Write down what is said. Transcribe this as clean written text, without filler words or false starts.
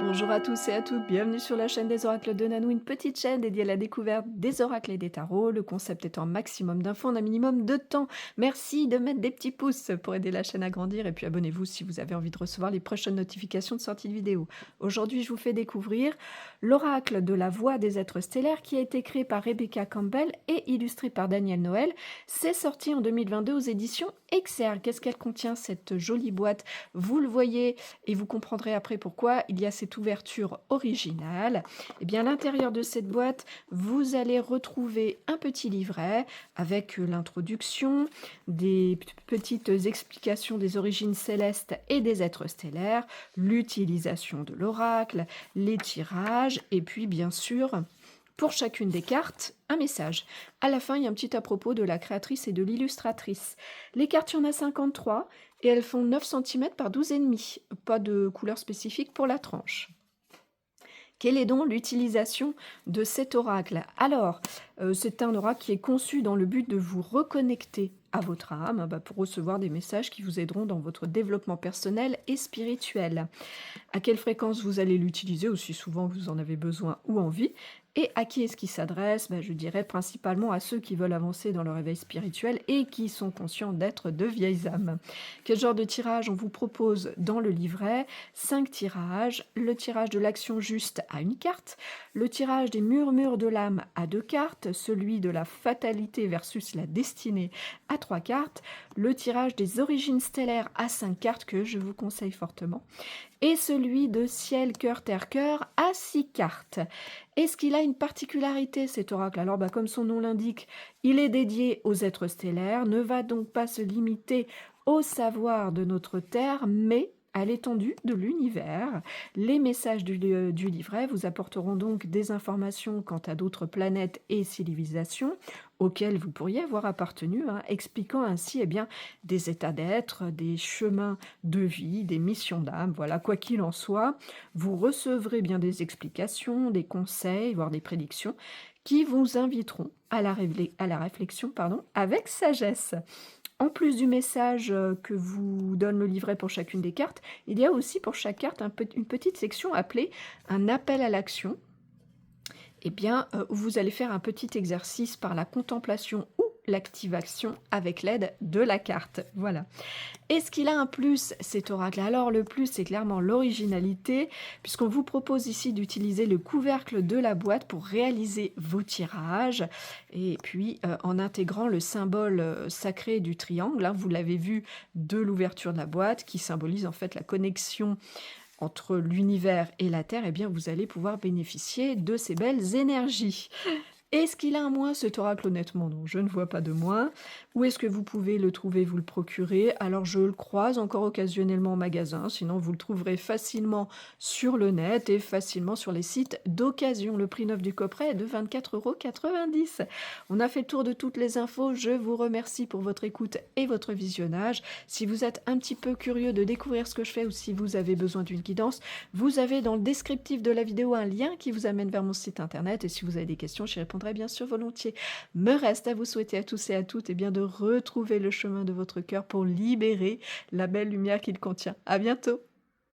Bonjour à tous et à toutes, bienvenue sur la chaîne des oracles de Nanou, une petite chaîne dédiée à la découverte des oracles et des tarots, le concept étant un maximum d'infos en un minimum de temps. Merci de mettre des petits pouces pour aider la chaîne à grandir et puis abonnez-vous si vous avez envie de recevoir les prochaines notifications de sortie de vidéo. Aujourd'hui, je vous fais découvrir l'oracle de la voix des êtres stellaires qui a été créé par Rebecca Campbell et illustré par Daniel Noël. C'est sorti en 2022 aux éditions Exergue. Qu'est-ce qu'elle contient cette jolie boîte? Vous le voyez et vous comprendrez après pourquoi il y a cette ouverture originale. Et bien à l'intérieur de cette boîte, vous allez retrouver un petit livret avec l'introduction, des petites explications des origines célestes et des êtres stellaires, l'utilisation de l'oracle, les tirages et puis bien sûr pour chacune des cartes, un message. À la fin, il y a un petit à propos de la créatrice et de l'illustratrice. Les cartes, il y en a 53 et elles font 9 cm par 12,5. Pas de couleur spécifique pour la tranche. Quelle est donc l'utilisation de cet oracle? Alors, c'est un oracle qui est conçu dans le but de vous reconnecter à votre âme pour recevoir des messages qui vous aideront dans votre développement personnel et spirituel. À quelle fréquence vous allez l'utiliser, aussi souvent que vous en avez besoin ou envie, et à qui est-ce qu'il s'adresse? Je dirais principalement à ceux qui veulent avancer dans leur éveil spirituel et qui sont conscients d'être de vieilles âmes. Quel genre de tirage on vous propose dans le livret? 5 tirages, le tirage de l'action juste à une carte, le tirage des murmures de l'âme à 2 cartes, celui de la fatalité versus la destinée à 3 cartes, le tirage des origines stellaires à 5 cartes que je vous conseille fortement, et celui de ciel, cœur, terre, cœur à 6 cartes. Est-ce qu'il a une particularité cet oracle? Alors comme son nom l'indique, il est dédié aux êtres stellaires, ne va donc pas se limiter au savoir de notre Terre, mais à l'étendue de l'univers. Les messages du livret vous apporteront donc des informations quant à d'autres planètes et civilisations auxquelles vous pourriez avoir appartenu, expliquant ainsi des états d'être, des chemins de vie, des missions d'âme. Voilà, quoi qu'il en soit, vous recevrez bien des explications, des conseils, voire des prédictions qui vous inviteront à la réflexion avec sagesse. En plus du message que vous donne le livret pour chacune des cartes, il y a aussi pour chaque carte une petite section appelée un appel à l'action. Où vous allez faire un petit exercice par la contemplation ou l'activation avec l'aide de la carte. Voilà. Est-ce qu'il a un plus, cet oracle? Alors le plus, c'est clairement l'originalité, puisqu'on vous propose ici d'utiliser le couvercle de la boîte pour réaliser vos tirages, et puis en intégrant le symbole sacré du triangle, vous l'avez vu, de l'ouverture de la boîte, qui symbolise en fait la connexion entre l'univers et la Terre, vous allez pouvoir bénéficier de ces belles énergies. Est-ce qu'il a un moins, cet oracle? Honnêtement, non, je ne vois pas de moins. Où est-ce que vous pouvez le trouver, vous le procurer? Alors, je le croise encore occasionnellement en magasin, sinon vous le trouverez facilement sur le net et facilement sur les sites d'occasion. Le prix neuf du coffret est de 24,90 €. On a fait le tour de toutes les infos, je vous remercie pour votre écoute et votre visionnage. Si vous êtes un petit peu curieux de découvrir ce que je fais ou si vous avez besoin d'une guidance, vous avez dans le descriptif de la vidéo un lien qui vous amène vers mon site internet, et si vous avez des questions, j'y répondrai bien sûr volontiers. Me reste à vous souhaiter à tous et à toutes de retrouver le chemin de votre cœur pour libérer la belle lumière qu'il contient. À bientôt!